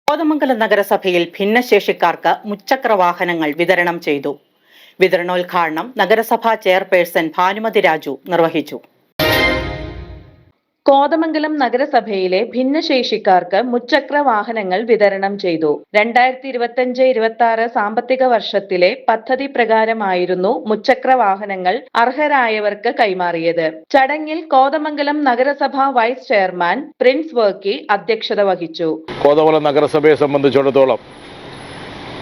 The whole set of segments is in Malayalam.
കോതമംഗലം നഗരസഭയിൽ ഭിന്നശേഷിക്കാർക്ക് മുച്ചക്ര വാഹനങ്ങൾ വിതരണം ചെയ്തു. വിതരണോദ്ഘാടനം നഗരസഭാ ചെയർപേഴ്സൺ ഭാനുമതി രാജു നിർവഹിച്ചു. കോതമംഗലം നഗരസഭയിലെ ഭിന്നശേഷിക്കാർക്ക് മുച്ചക്ര വാഹനങ്ങൾ വിതരണം ചെയ്തു. 2025-26 സാമ്പത്തിക വർഷത്തിലെ പദ്ധതി പ്രകാരമായിരുന്നു മുച്ചക്ര വാഹനങ്ങൾ അർഹരായവർക്ക് കൈമാറിയത്. ചടങ്ങിൽ കോതമംഗലം നഗരസഭ വൈസ് ചെയർമാൻ പ്രിൻസ് വർക്കി അധ്യക്ഷത വഹിച്ചു. കോതമംഗലം നഗരസഭയെ സംബന്ധിച്ചിടത്തോളം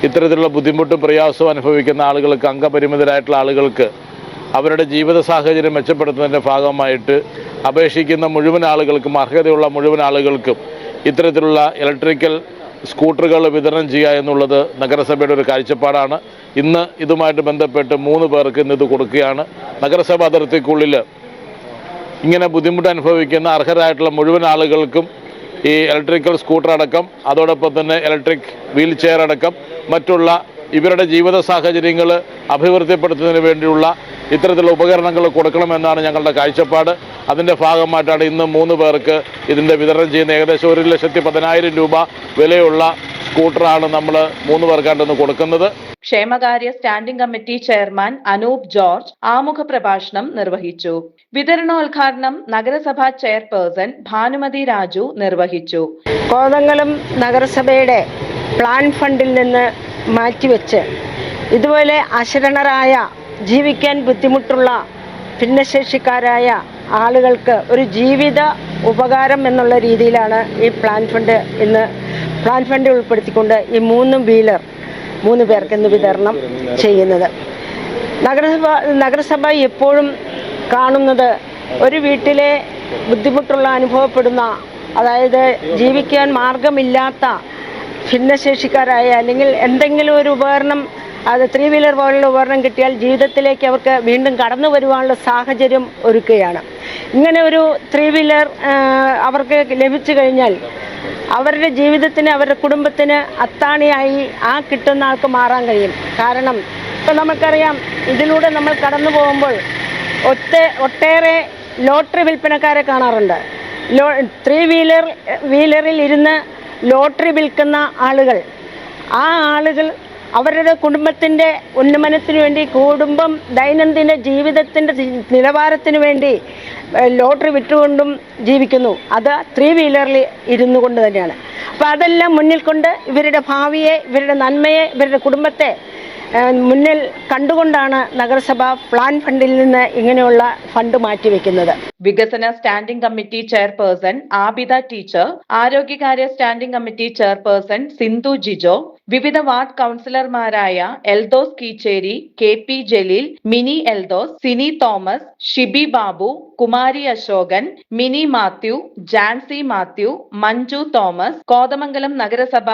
ഇത്തരത്തിലുള്ള ബുദ്ധിമുട്ടും പ്രയാസവും അനുഭവിക്കുന്ന ആളുകൾക്ക്, അംഗപരിമിതരായിട്ടുള്ള ആളുകൾക്ക് അവരുടെ ജീവിത സാഹചര്യം മെച്ചപ്പെടുത്തുന്നതിൻ്റെ ഭാഗമായിട്ട് അപേക്ഷിക്കുന്ന മുഴുവൻ ആളുകൾക്കും, അർഹതയുള്ള മുഴുവൻ ആളുകൾക്കും ഇത്തരത്തിലുള്ള ഇലക്ട്രിക്കൽ സ്കൂട്ടറുകൾ വിതരണം ചെയ്യുക എന്നുള്ളത് നഗരസഭയുടെ ഒരു കാഴ്ചപ്പാടാണ്. ഇന്ന് ഇതുമായിട്ട് ബന്ധപ്പെട്ട് 3 പേർക്ക് ഇന്ന് ഇത് കൊടുക്കുകയാണ്. നഗരസഭ അതിർത്തിക്കുള്ളിൽ ഇങ്ങനെ ബുദ്ധിമുട്ട് അനുഭവിക്കുന്ന അർഹരായിട്ടുള്ള മുഴുവൻ ആളുകൾക്കും ഈ ഇലക്ട്രിക്കൽ സ്കൂട്ടർ അടക്കം, അതോടൊപ്പം തന്നെ ഇലക്ട്രിക് വീൽ ചെയർ അടക്കം മറ്റുള്ള ഇവരുടെ ജീവിത സാഹചര്യങ്ങൾ അഭിവൃദ്ധിപ്പെടുത്തുന്നതിന് വേണ്ടിയുള്ള ഇത്തരത്തിലുള്ള ഉപകരണങ്ങൾ കൊടുക്കണമെന്നാണ് ഞങ്ങളുടെ കാഴ്ചപ്പാട്. അതിൻ്റെ ഭാഗമായിട്ടാണ് ഇന്ന് 3 പേർക്ക് ഇതിൻ്റെ വിതരണം ചെയ്യുന്ന ഏകദേശം 1,10,10,000 രൂപ വിലയുള്ള സ്കൂട്ടറാണ് നമ്മൾ 3 പേർക്കായിട്ടൊന്ന് കൊടുക്കുന്നത്. ക്ഷേമകാര്യ standing committee chairman Anoop George ആമുഖ പ്രഭാഷണം നിർവഹിച്ചു. വിതരണോദ്ഘാടനം നഗരസഭാ ചെയർപേഴ്സൺ ഭാനുമതി രാജു നിർവഹിച്ചു. കോതമംഗലം നഗരസഭയുടെ പ്ലാൻ ഫണ്ടിൽ നിന്ന് മാറ്റിവെച്ച് ഇതുപോലെ അശരണരായ, ജീവിക്കാൻ ബുദ്ധിമുട്ടുള്ള ഭിന്നശേഷിക്കാരായ ആളുകൾക്ക് ഒരു ജീവിത ഉപകാരം എന്നുള്ള രീതിയിലാണ് ഈ പ്ലാൻ ഫണ്ട് ഉൾപ്പെടുത്തിക്കൊണ്ട് ഈ 3 വീലർ 3 പേർക്ക് ഇന്ന് വിതരണം ചെയ്യുന്നത്. നഗരസഭ എപ്പോഴും കാണുന്നത് ഒരു വീട്ടിലെ ബുദ്ധിമുട്ടുള്ള അനുഭവപ്പെടുന്ന, അതായത് ജീവിക്കാൻ മാർഗമില്ലാത്ത ഭിന്നശേഷിക്കാരായ, അല്ലെങ്കിൽ എന്തെങ്കിലും ഒരു ഉപകരണം, അത് 3 വീലർ പോലുള്ള ഉപകരണം കിട്ടിയാൽ ജീവിതത്തിലേക്ക് അവർക്ക് വീണ്ടും കടന്നു വരുവാനുള്ള സാഹചര്യം ഒരുക്കുകയാണ്. ഇങ്ങനെ ഒരു 3 വീലർ അവർക്ക് ലഭിച്ചു കഴിഞ്ഞാൽ അവരുടെ ജീവിതത്തിന്, അവരുടെ കുടുംബത്തിന് അത്താണിയായി ആ കിട്ടുന്ന ആൾക്ക് മാറാൻ കഴിയും. കാരണം ഇപ്പം നമുക്കറിയാം, ഇതിലൂടെ നമ്മൾ കടന്നു പോകുമ്പോൾ ഒട്ടേറെ ലോട്ടറി വിൽപ്പനക്കാരെ കാണാറുണ്ട്. 3 വീലറിൽ ഇരുന്ന് ലോട്ടറി വിൽക്കുന്ന ആളുകൾ, ആ ആളുകൾ അവരുടെ കുടുംബത്തിൻ്റെ ഉന്നമനത്തിന് വേണ്ടി, കുടുംബം ദൈനംദിന ജീവിതത്തിൻ്റെ നിലവാരത്തിന് വേണ്ടി ലോട്ടറി വിറ്റുകൊണ്ടും ജീവിക്കുന്നു. അത് 3 വീലറിൽ ഇരുന്നു കൊണ്ട് തന്നെയാണ്. അപ്പോൾ അതെല്ലാം മുന്നിൽ കൊണ്ട് ഇവരുടെ ഭാവിയെ, ഇവരുടെ നന്മയെ, ഇവരുടെ കുടുംബത്തെ മുന്നിൽ കണ്ടുകൊണ്ടാണ് നഗരസഭ പ്ലാൻ ഫണ്ടിൽ നിന്ന് ഇങ്ങനെയുള്ള ഫണ്ട് മാറ്റിവെക്കുന്നത്. വികസന standing committee chairperson Abida teacher, ആരോഗ്യകാര്യ standing committee chairperson Sindhu Jijo, വിവിധ വാർഡ് കൗൺസിലർമാരായ എൽദോസ് കീച്ചേരി, KP ജലീൽ, മിനി എൽദോസ്, സിനി തോമസ്, ഷിബി ബാബു, കുമാരി അശോകൻ, മിനി മാത്യു, ജാൻസി മാത്യു, മഞ്ജു തോമസ്, കോതമംഗലം നഗരസഭ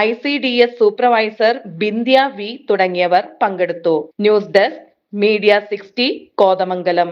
ICDS സൂപ്പർവൈസർ ബിന്ധ്യ V തുടങ്ങിയവർ പങ്കെടുത്തു. News desk media 60 Kothamangalam.